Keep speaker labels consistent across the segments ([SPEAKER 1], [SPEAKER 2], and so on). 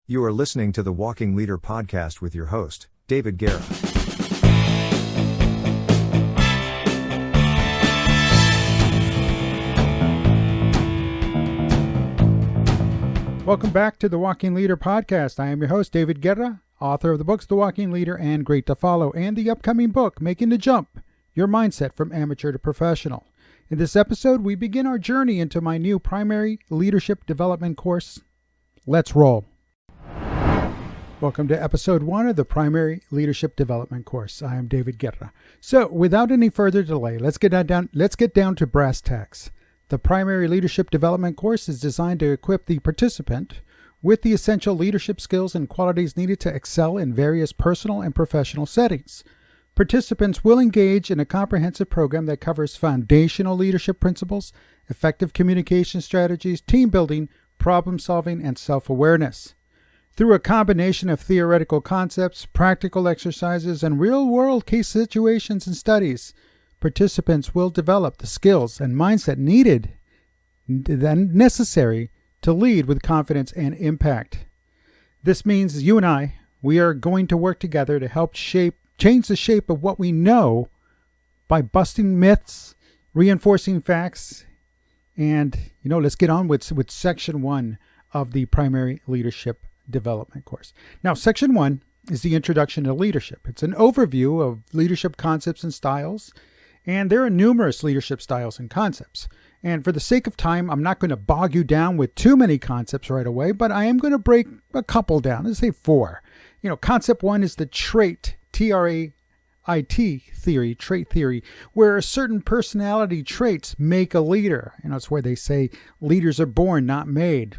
[SPEAKER 1] You are listening to the Walking Leader podcast with your host, David Guerra.
[SPEAKER 2] Welcome back to the Walking Leader podcast. I am your host, David Guerra, author of the books The Walking Leader and Great to Follow, and the upcoming book, Making the Jump, Your Mindset from Amateur to Professional. In this episode, we begin our journey into my new primary leadership development course. Let's roll. Welcome to episode 1 of the Primary Leadership Development course. I am David Guerra. So, without any further delay, let's get down to brass tacks. The Primary Leadership Development course is designed to equip the participant with the essential leadership skills and qualities needed to excel in various personal and professional settings. Participants will engage in a comprehensive program that covers foundational leadership principles, effective communication strategies, team building, problem solving, and self-awareness. Through a combination of theoretical concepts, practical exercises, and real-world case situations and studies, participants will develop the skills and mindset needed and necessary to lead with confidence and impact. This means you and we are going to work together to help change the shape of what we know by busting myths, reinforcing facts, and, let's get on with section 1 of the Primary Leadership Development course. Now, section 1 is the introduction to leadership. It's an overview of leadership concepts and styles, and there are numerous leadership styles and concepts. And for the sake of time, I'm not going to bog you down with too many concepts right away, but I am going to break a couple down. Let's say 4. Concept 1 is the trait, trait theory, where certain personality traits make a leader. It's where they say leaders are born, not made.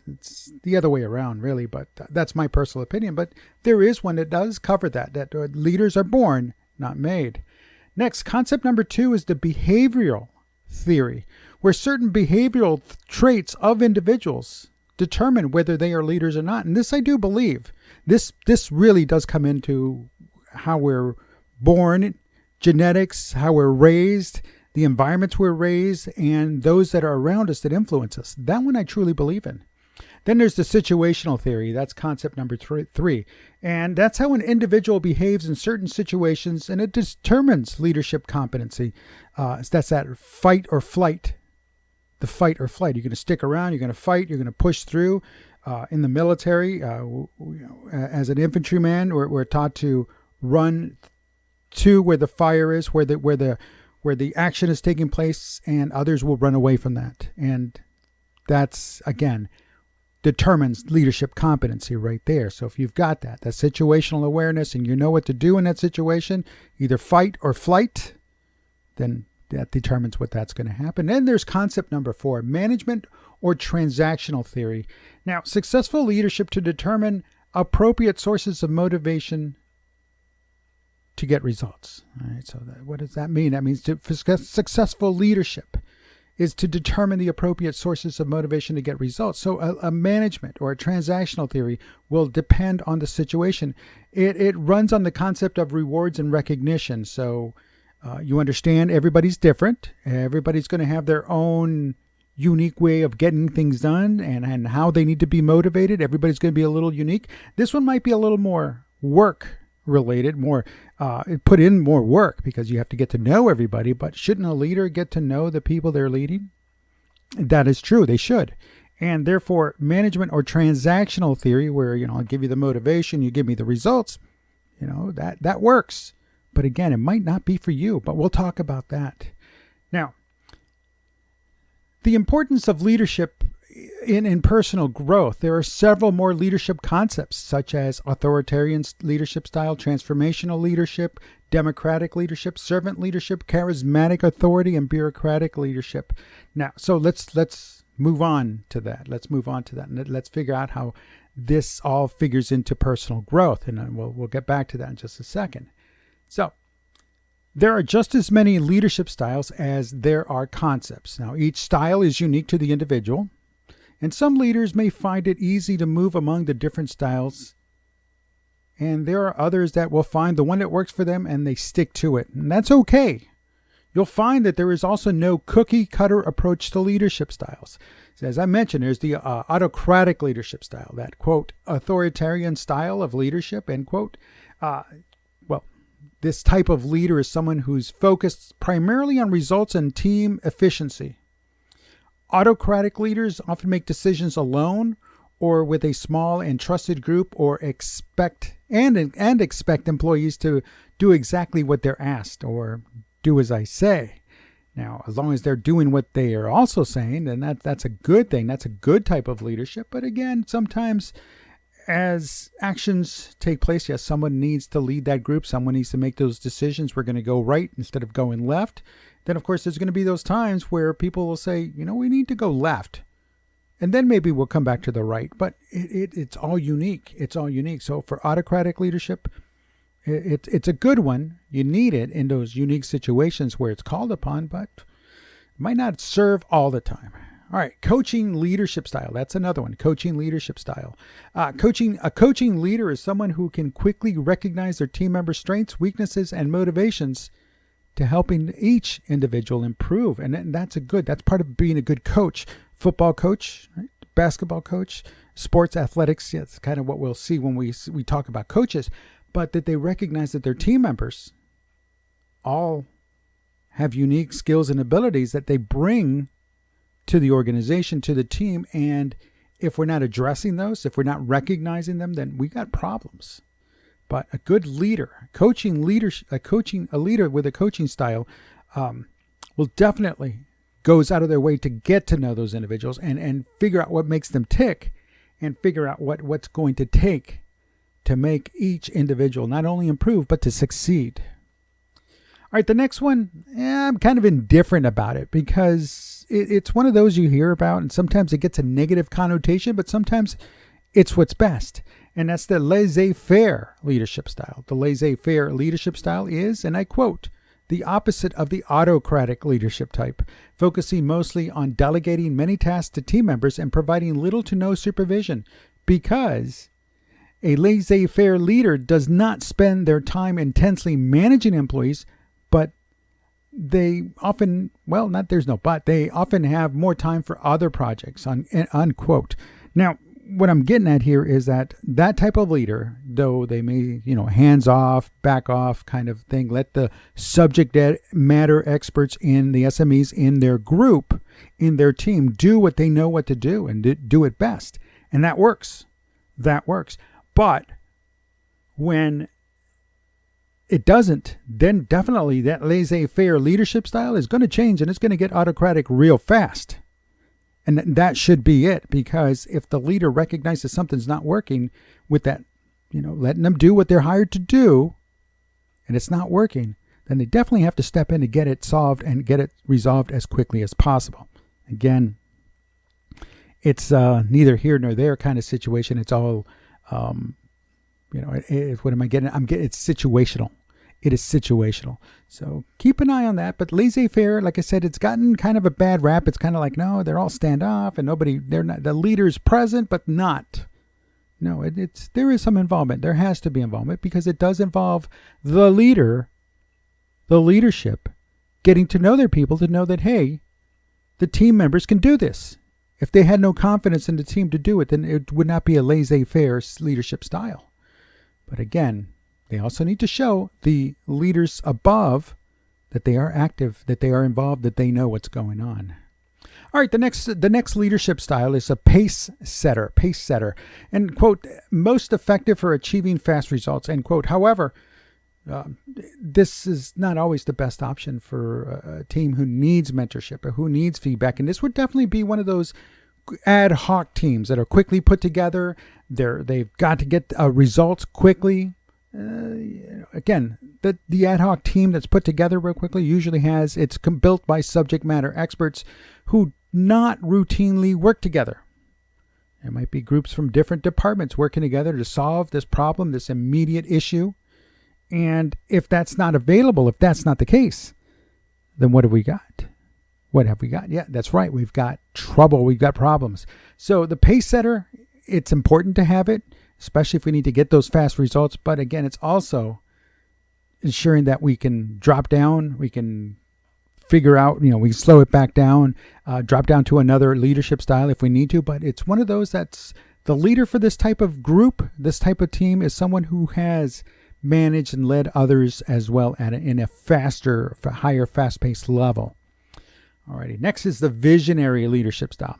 [SPEAKER 2] It's the other way around, really, but that's my personal opinion. But there is one that does cover that leaders are born, not made. Next, concept number 2 is the behavioral theory, where certain behavioral traits of individuals determine whether they are leaders or not. And this I do believe. This really does come into how we're born, genetics, how we're raised, the environments we're raised, and those that are around us that influence us. That one I truly believe in. Then there's the situational theory. That's concept number 3. And that's how an individual behaves in certain situations, and it determines leadership competency. That's that fight or flight. The fight or flight. You're going to stick around, you're going to fight, you're going to push through. In the military, as an infantryman, we're taught to run to where the fire is, where the action is taking place, and others will run away from that. And that's, again, determines leadership competency right there. So if you've got that situational awareness and you know what to do in that situation, either fight or flight, then that determines what that's going to happen. Then there's concept number 4, management or transactional theory. Now, successful leadership to determine appropriate sources of motivation to get results. All right, so what does that mean? That means successful leadership is to determine the appropriate sources of motivation to get results. So a management or a transactional theory will depend on the situation. It runs on the concept of rewards and recognition. So you understand everybody's different. Everybody's going to have their own unique way of getting things done and how they need to be motivated. Everybody's going to be a little unique. This one might be a little more work related, put in more work because you have to get to know everybody. But shouldn't a leader get to know the people they're leading? That is true. They should. And therefore, management or transactional theory, where, I'll give you the motivation, you give me the results, that works. But again, it might not be for you, but we'll talk about that. Now, the importance of leadership in personal growth. There are several more leadership concepts, such as authoritarian leadership style, transformational leadership, democratic leadership, servant leadership, charismatic authority, and bureaucratic leadership. Now, so let's move on to that. And let's figure out how this all figures into personal growth, and we'll get back to that in just a second. So, there are just as many leadership styles as there are concepts. Now, each style is unique to the individual, and some leaders may find it easy to move among the different styles, and there are others that will find the one that works for them and they stick to it, and that's okay. You'll find that there is also no cookie-cutter approach to leadership styles. So as I mentioned, there's the autocratic leadership style, that, quote, authoritarian style of leadership, end quote. Well, this type of leader is someone who's focused primarily on results and team efficiency. Autocratic leaders often make decisions alone or with a small and trusted group, or expect employees to do exactly what they're asked, or do as I say. Now, as long as they're doing what they are also saying, then that's a good thing. That's a good type of leadership. But again, sometimes as actions take place, yes, someone needs to lead that group. Someone needs to make those decisions. We're going to go right instead of going left. Then, of course, there's going to be those times where people will say, we need to go left. And then maybe we'll come back to the right. But it's all unique. It's all unique. So for autocratic leadership, it's a good one. You need it in those unique situations where it's called upon, but it might not serve all the time. All right, coaching leadership style. That's another one, coaching leadership style. A coaching leader is someone who can quickly recognize their team members' strengths, weaknesses, and motivations to helping each individual improve. And that's part of being a good coach. Football coach, right? Basketball coach, sports athletics. Yeah, it's kind of what we'll see when we talk about coaches, but that they recognize that their team members all have unique skills and abilities that they bring to the organization, to the team. And if we're not addressing those, if we're not recognizing them, then we got problems. But a good leader, a leader with a coaching style will definitely goes out of their way to get to know those individuals and figure out what makes them tick, and figure out what's going to take to make each individual not only improve, but to succeed. All right, the next one, I'm kind of indifferent about it, because it's one of those you hear about, and sometimes it gets a negative connotation, but sometimes it's what's best. And that's the laissez-faire leadership style. The laissez-faire leadership style is, and I quote, the opposite of the autocratic leadership type, focusing mostly on delegating many tasks to team members and providing little to no supervision, because a laissez-faire leader does not spend their time intensely managing employees, but they often, they often have more time for other projects, unquote. Now, what I'm getting at here is that type of leader, though they may, hands off, back off kind of thing, let the subject matter experts in the SMEs in their group, in their team, do what they know what to do and do it best. And that works. That works. But when it doesn't, then definitely that laissez-faire leadership style is going to change, and it's going to get autocratic real fast. And that should be it, because if the leader recognizes something's not working with that, letting them do what they're hired to do, and it's not working, then they definitely have to step in to get it solved and get it resolved as quickly as possible. Again, it's neither here nor there kind of situation. It's all, what am I getting? It's situational. It is situational. So keep an eye on that. But laissez-faire, like I said, it's gotten kind of a bad rap. It's kind of like, no, they're all standoff and they're not, the leader's present, but not. No, there is some involvement. There has to be involvement, because it does involve the leader, the leadership, getting to know their people, to know that, hey, the team members can do this. If they had no confidence in the team to do it, then it would not be a laissez-faire leadership style. But again, they also need to show the leaders above that they are active, that they are involved, that they know what's going on. All right, the next leadership style is a pace setter, and quote, most effective for achieving fast results, end quote. However, this is not always the best option for a team who needs mentorship or who needs feedback. And this would definitely be one of those ad hoc teams that are quickly put together. They've got to get results quickly. Again, the ad hoc team that's put together real quickly usually it's built by subject matter experts who not routinely work together. There might be groups from different departments working together to solve this problem, this immediate issue. And if that's not available, if that's not the case, then what have we got? What have we got? Yeah, that's right. We've got trouble. We've got problems. So the pace setter, it's important to have it, especially if we need to get those fast results. But again, it's also ensuring that we can drop down, we can figure out, we slow it back down, drop down to another leadership style if we need to. But it's one of those that's the leader for this type of group, this type of team is someone who has managed and led others as well in a faster, higher, fast-paced level. Alrighty, next is the visionary leadership style.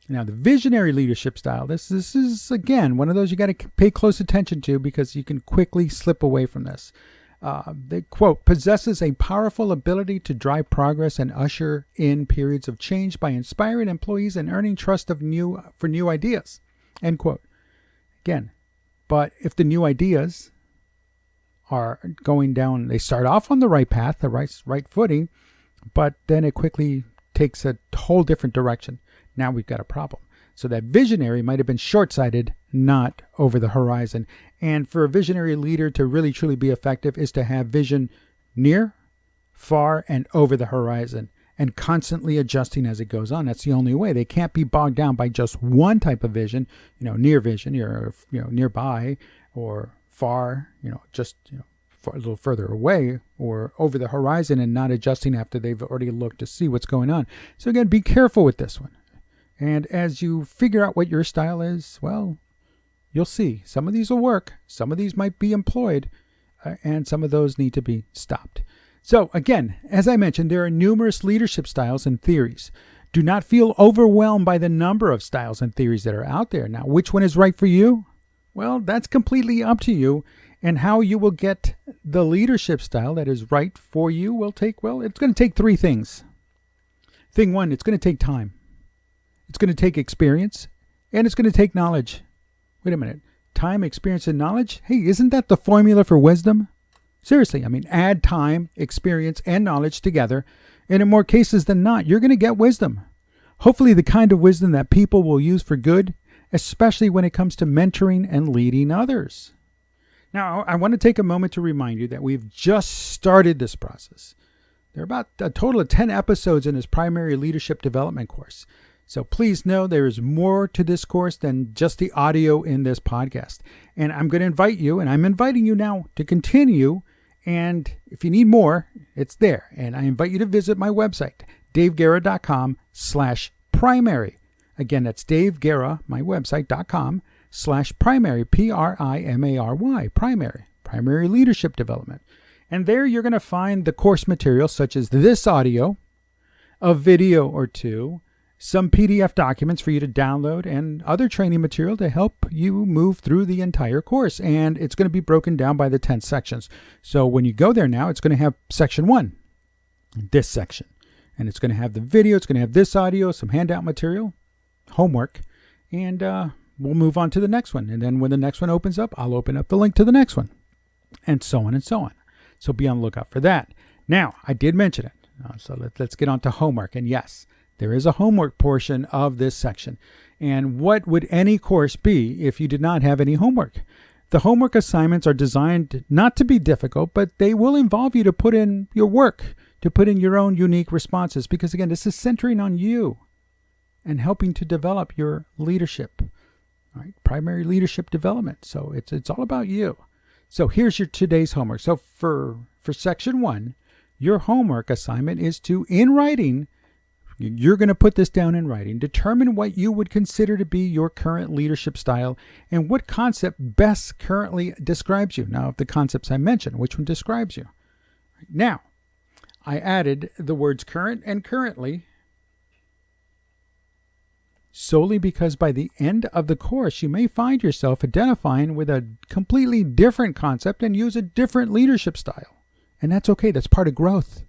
[SPEAKER 2] Now, the visionary leadership style, this is, again, one of those you got to pay close attention to because you can quickly slip away from this. They quote, possesses a powerful ability to drive progress and usher in periods of change by inspiring employees and earning trust for new ideas, end quote. Again, but if the new ideas are going down, they start off on the right path, the right footing, but then it quickly takes a whole different direction. Now we've got a problem. So that visionary might have been short-sighted, not over the horizon. And for a visionary leader to really truly be effective is to have vision near, far, and over the horizon, and constantly adjusting as it goes on. That's the only way. They can't be bogged down by just one type of vision, near vision, you're nearby, or far, just a little further away, or over the horizon and not adjusting after they've already looked to see what's going on. So again, be careful with this one. And as you figure out what your style is, well, you'll see. Some of these will work. Some of these might be employed, and some of those need to be stopped. So again, as I mentioned, there are numerous leadership styles and theories. Do not feel overwhelmed by the number of styles and theories that are out there. Now, which one is right for you? Well, that's completely up to you. And how you will get the leadership style that is right for you it's going to take three things. Thing one, it's going to take time. It's going to take experience, and it's going to take knowledge. Wait a minute. Time, experience, and knowledge? Hey, isn't that the formula for wisdom? Seriously, add time, experience, and knowledge together, and in more cases than not, you're going to get wisdom. Hopefully the kind of wisdom that people will use for good, especially when it comes to mentoring and leading others. Now, I want to take a moment to remind you that we've just started this process. There are about a total of 10 episodes in this primary leadership development course. So please know there is more to this course than just the audio in this podcast. And I'm going to invite you, and I'm inviting you now to continue. And if you need more, it's there. And I invite you to visit my website, daveguerra.com/primary. Again, that's Dave Guerra, my website.com/primary, PRIMARY, primary leadership development. And there you're going to find the course material such as this audio, a video or two, some PDF documents for you to download, and other training material to help you move through the entire course. And it's going to be broken down by the 10 sections. So when you go there now, it's going to have section 1, this section. And it's going to have the video, it's going to have this audio, some handout material, homework, and we'll move on to the next one. And then when the next one opens up, I'll open up the link to the next one, and so on and so on. So be on the lookout for that. Now, I did mention it. So let's get on to homework. And yes, there is a homework portion of this section. And what would any course be if you did not have any homework? The homework assignments are designed not to be difficult, but they will involve you to put in your work, to put in your own unique responses. Because again, this is centering on you and helping to develop your leadership, right? Primary leadership development. So it's all about you. So here's your today's homework. So for section 1, your homework assignment is to, in writing, you're going to put this down in writing, determine what you would consider to be your current leadership style and what concept best currently describes you. Now, of the concepts I mentioned, which one describes you? Now, I added the words current and currently solely because by the end of the course, you may find yourself identifying with a completely different concept and use a different leadership style. And that's okay. That's part of growth.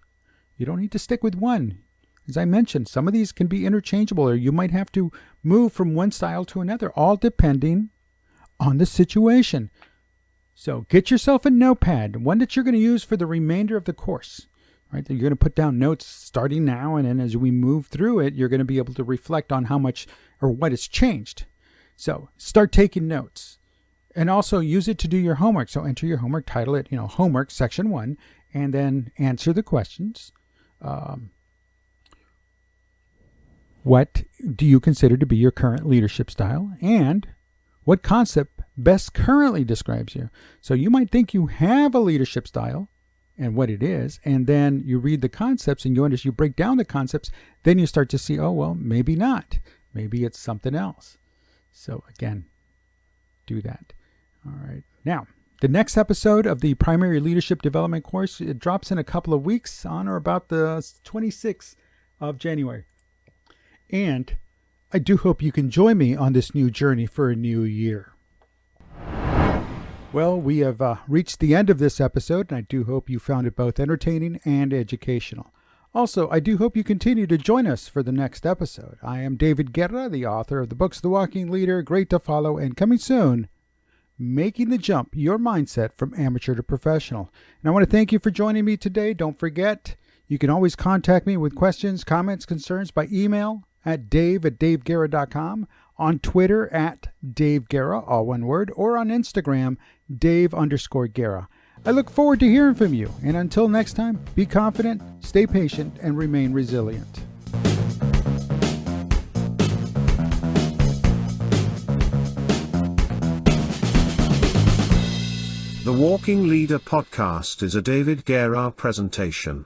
[SPEAKER 2] You don't need to stick with one. As I mentioned, some of these can be interchangeable, or you might have to move from one style to another, all depending on the situation. So get yourself a notepad, one that you're going to use for the remainder of the course. Right? You're going to put down notes starting now, and then as we move through it, you're going to be able to reflect on how much or what has changed. So start taking notes, and also use it to do your homework. So enter your homework, title it, homework section 1, and then answer the questions. What do you consider to be your current leadership style? And what concept best currently describes you? So you might think you have a leadership style, and what it is, and then you read the concepts and you break down the concepts, then you start to see, oh, well, maybe not. Maybe it's something else. So again, do that. All right. Now, the next episode of the Primary Leadership Development course, it drops in a couple of weeks on or about the 26th of January. And I do hope you can join me on this new journey for a new year. Well, we have reached the end of this episode, and I do hope you found it both entertaining and educational. Also, I do hope you continue to join us for the next episode. I am David Guerra, the author of the books The Walking Leader, Great to Follow, and coming soon, Making the Jump, Your Mindset from Amateur to Professional. And I want to thank you for joining me today. Don't forget, you can always contact me with questions, comments, concerns by email at dave@daveguerra.com, on Twitter at daveguerra, all one word, or on Instagram, Dave_Guerra. I look forward to hearing from you. And until next time, be confident, stay patient, and remain resilient.
[SPEAKER 3] The Walking Leader podcast is a David Guerra presentation.